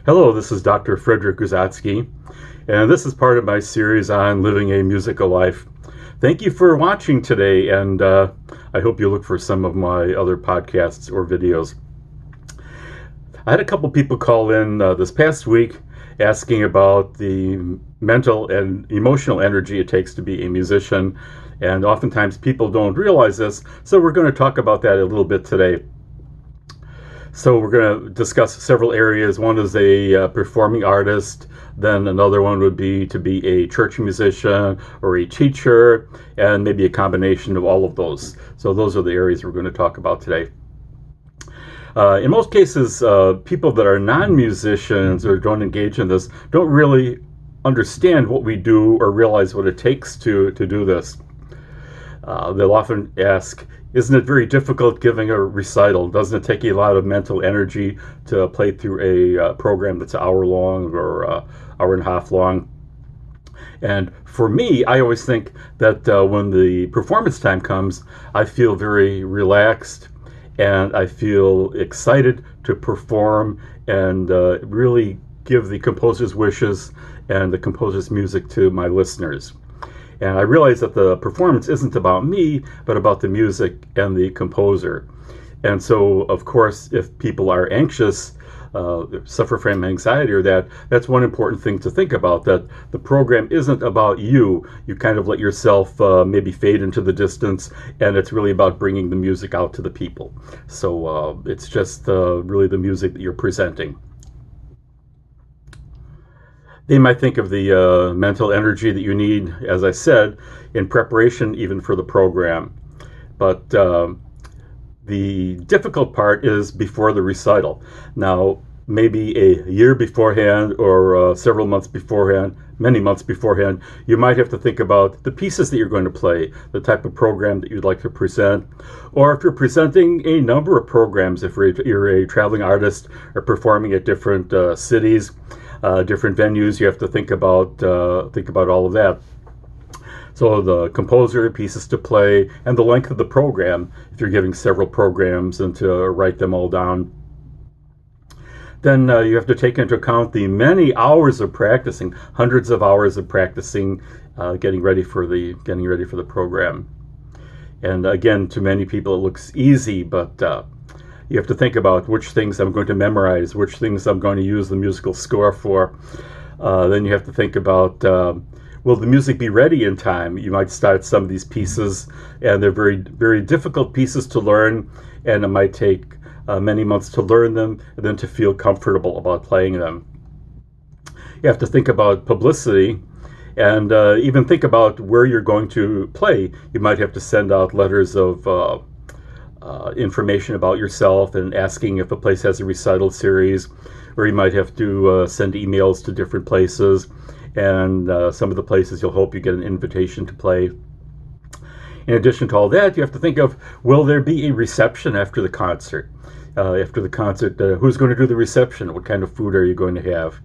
Hello, this is Dr. Fredrick Guzasky, and this is part of my series on living a musical life. Thank you for watching today, and I hope you look for some of my other podcasts or videos. I had a couple people call in this past week asking about the mental and emotional energy it takes to be a musician, and oftentimes people don't realize this, so we're going to talk about that a little bit today. So we're going to discuss several areas. One is a performing artist. Then another one would be to be a church musician or a teacher, and maybe a combination of all of those. So those are the areas we're going to talk about today. In most cases, people that are non-musicians or don't engage in this don't really understand what we do or realize what it takes to do this. They'll often ask, isn't it very difficult giving a recital? Doesn't it take you a lot of mental energy to play through a program that's an hour long or hour and a half long? And for me, I always think that when the performance time comes, I feel very relaxed and I feel excited to perform and really give the composer's wishes and the composer's music to my listeners. And I realize that the performance isn't about me, but about the music and the composer. And so, of course, if people are anxious, suffer from anxiety or that's one important thing to think about, that the program isn't about you. You kind of let yourself maybe fade into the distance, and it's really about bringing the music out to the people. So it's just really the music that you're presenting. They might think of the mental energy that you need, as I said, in preparation even for the program. But the difficult part is before the recital. Now, maybe a year beforehand or several months beforehand, many months beforehand, you might have to think about the pieces that you're going to play, the type of program that you'd like to present. Or if you're presenting a number of programs, if you're a traveling artist or performing at different cities, different venues, you have to think about all of that. So the composer, pieces to play, and the length of the program, if you're giving several programs, and to write them all down. Then you have to take into account the many hours of practicing, hundreds of hours of practicing, getting ready for the program. And again, to many people it looks easy, but you have to think about which things I'm going to memorize, which things I'm going to use the musical score for. Then you have to think about, will the music be ready in time? You might start some of these pieces, and they're very, very difficult pieces to learn, and it might take many months to learn them, and then to feel comfortable about playing them. You have to think about publicity, and even think about where you're going to play. You might have to send out letters of information about yourself and asking if a place has a recital series, or you might have to send emails to different places, and some of the places you'll hope you get an invitation to play. In addition to all that, you have to think of, will there be a reception after the concert? Who's going to do the reception? What kind of food are you going to have?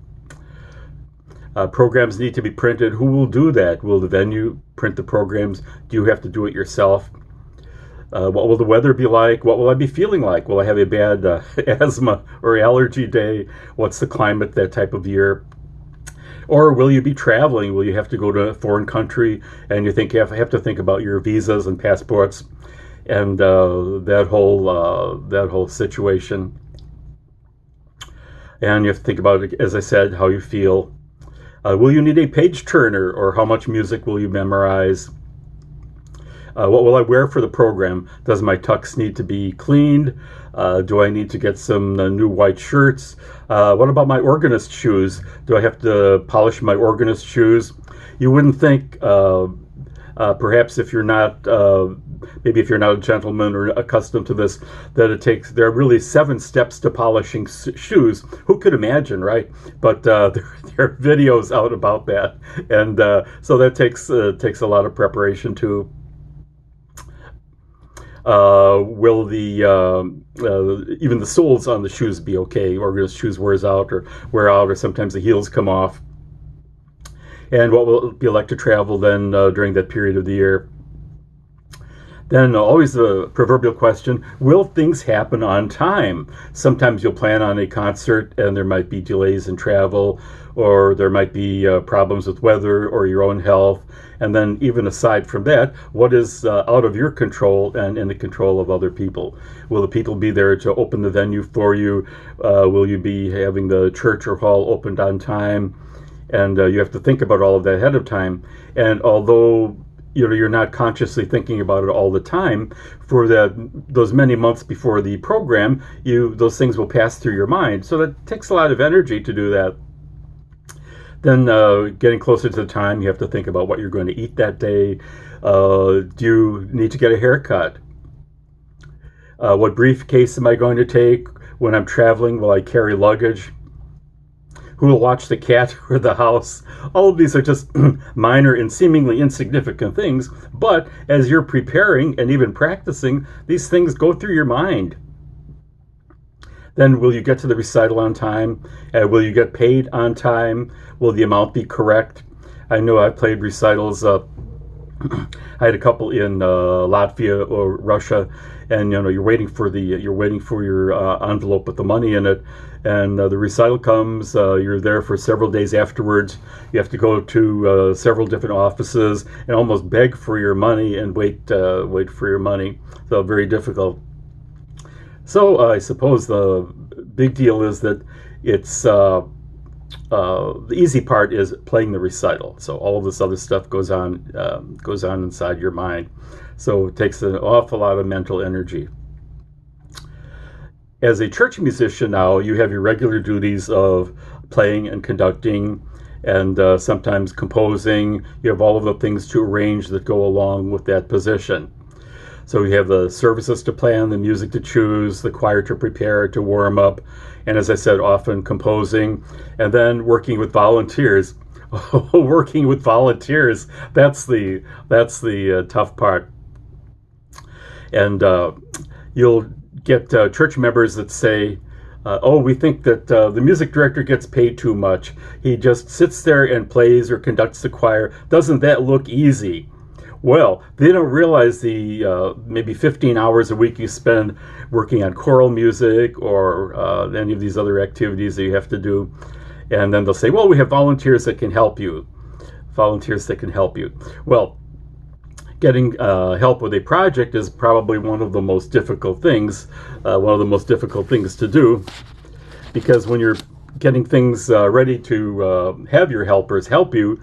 Programs need to be printed. Who will do that? Will the venue print the programs? Do you have to do it yourself? What will the weather be like? What will I be feeling like? Will I have a bad asthma or allergy day? What's the climate that type of year? Or will you be traveling? Will you have to go to a foreign country? And you have to think about your visas and passports and that whole situation. And you have to think about, as I said, how you feel. Will you need a page turner, or how much music will you memorize? What will I wear for the program? Does my tux need to be cleaned? Do I need to get some new white shirts? What about my organist shoes? Do I have to polish my organist shoes? You wouldn't think, perhaps if you're not, maybe if you're not a gentleman or accustomed to this, that there are really 7 steps to polishing shoes. Who could imagine, right? But there are videos out about that, and so that takes a lot of preparation too. Will even the soles on the shoes be okay, or will the shoes wear out, or sometimes the heels come off? And what will it be like to travel then during that period of the year? Then always the proverbial question, will things happen on time? Sometimes you'll plan on a concert and there might be delays in travel, or there might be problems with weather or your own health. And then even aside from that, what is out of your control and in the control of other people? Will the people be there to open the venue for you? Will you be having the church or hall opened on time? And you have to think about all of that ahead of time. And although you're not consciously thinking about it all the time, for those many months before the program, those things will pass through your mind. So that takes a lot of energy to do that. Then getting closer to the time, you have to think about what you're going to eat that day. Do you need to get a haircut? What briefcase am I going to take? When I'm traveling, will I carry luggage? Who will watch the cat or the house? All of these are just minor and seemingly insignificant things, but as you're preparing and even practicing, these things go through your mind. Then will you get to the recital on time? Will you get paid on time? Will the amount be correct? I know I played recitals. I had a couple in Latvia or Russia, and you're waiting for your envelope with the money in it, and the recital comes. You're there for several days afterwards. You have to go to several different offices and almost beg for your money and wait for your money. So very difficult. So I suppose the big deal is that it's the easy part is playing the recital. So all of this other stuff goes on inside your mind. So it takes an awful lot of mental energy. As a church musician now, you have your regular duties of playing and conducting, and sometimes composing. You have all of the things to arrange that go along with that position. So you have the services to plan, the music to choose, the choir to prepare, to warm up, and as I said, often composing, and then working with volunteers. Working with volunteers, that's the tough part. And you'll get church members that say, we think that the music director gets paid too much. He just sits there and plays or conducts the choir. Doesn't that look easy? Well, they don't realize the maybe 15 hours a week you spend working on choral music or any of these other activities that you have to do. And then they'll say, well, we have volunteers that can help you. Well, getting help with a project is probably one of the most difficult things to do, because when you're getting things ready to have your helpers help you,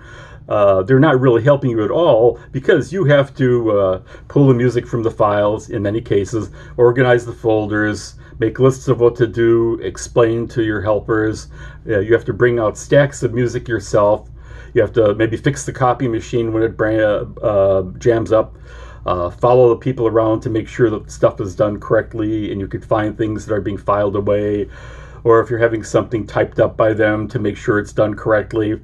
they're not really helping you at all, because you have to pull the music from the files in many cases, organize the folders, make lists of what to do, explain to your helpers. You have to bring out stacks of music yourself. You have to maybe fix the copy machine when it jams up. Follow the people around to make sure that stuff is done correctly, and you could find things that are being filed away. Or if you're having something typed up by them, to make sure it's done correctly.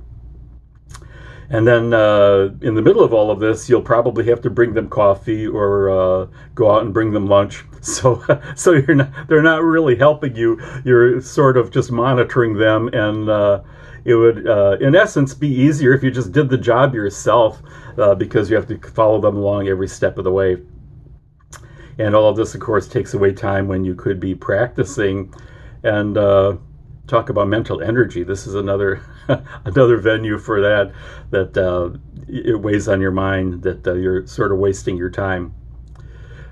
And then in the middle of all of this, you'll probably have to bring them coffee or go out and bring them lunch. So they're not really helping you. You're sort of just monitoring them, and it would, in essence, be easier if you just did the job yourself, because you have to follow them along every step of the way. And all of this, of course, takes away time when you could be practicing. And talk about mental energy. This is another venue for that it weighs on your mind, that you're sort of wasting your time.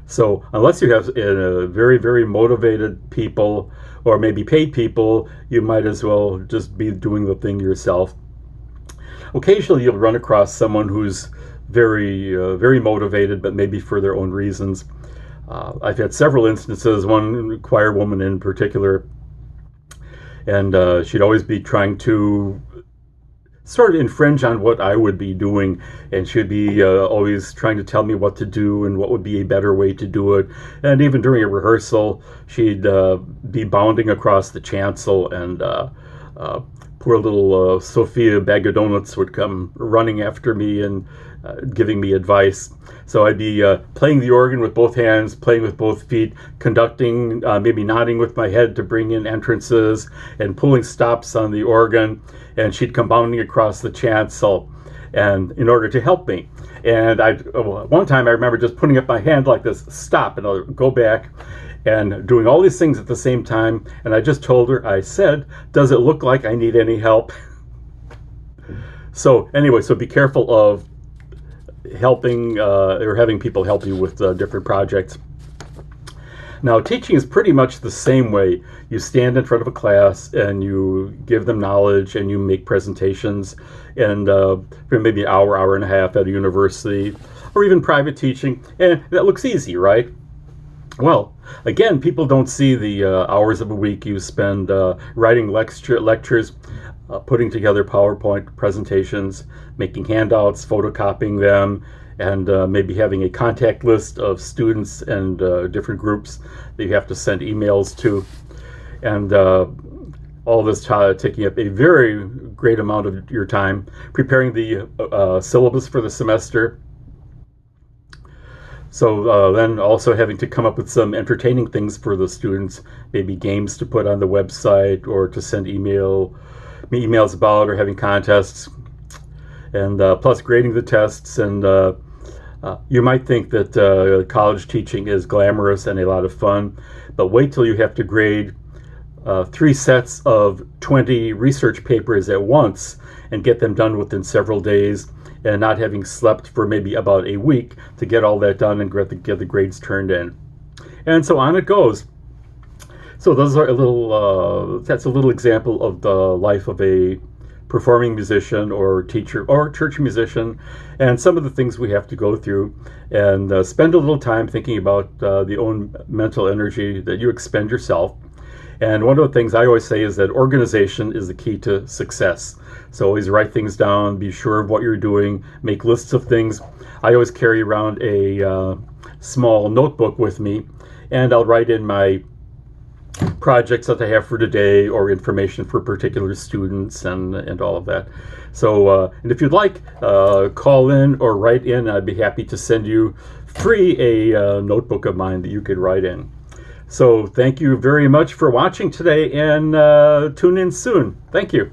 So unless you have very, very motivated people, or maybe paid people, you might as well just be doing the thing yourself. Occasionally you'll run across someone who's very, very motivated, but maybe for their own reasons. I've had several instances, one choir woman in particular, and she'd always be trying to sort of infringe on what I would be doing, and she'd be always trying to tell me what to do and what would be a better way to do it. And even during a rehearsal, she'd be bounding across the chancel, and poor little Sophia Bag of Donuts would come running after me and giving me advice. So I'd be playing the organ with both hands, playing with both feet, conducting, maybe nodding with my head to bring in entrances, and pulling stops on the organ. And she'd come bounding across the chancel. and in order to help me. And one time I remember just putting up my hand like this, stop, and I'll go back, and doing all these things at the same time. And I just told her, I said, does it look like I need any help? So anyway, so be careful of helping or having people help you with different projects. Now, teaching is pretty much the same way. You stand in front of a class and you give them knowledge and you make presentations, and for maybe an hour and a half at a university or even private teaching, and that looks easy, right? Well, again, people don't see the hours of a week you spend writing lectures, putting together PowerPoint presentations, making handouts, photocopying them, and maybe having a contact list of students and different groups that you have to send emails to. And all this taking up a very great amount of your time, preparing the syllabus for the semester. So then also having to come up with some entertaining things for the students, maybe games to put on the website or to send emails about, or having contests, and plus grading the tests. And you might think that college teaching is glamorous and a lot of fun, but wait till you have to grade 3 sets of 20 research papers at once and get them done within several days, and not having slept for maybe about a week to get all that done and get the grades turned in. And so on it goes. So those are that's a little example of the life of a performing musician or teacher or church musician, and some of the things we have to go through, and spend a little time thinking about the own mental energy that you expend yourself. And one of the things I always say is that organization is the key to success. So always write things down, be sure of what you're doing, make lists of things. I always carry around a small notebook with me, and I'll write in my projects that I have for today or information for particular students and all of that. So, and if you'd like, call in or write in. I'd be happy to send you free a notebook of mine that you could write in. So thank you very much for watching today, and tune in soon. Thank you.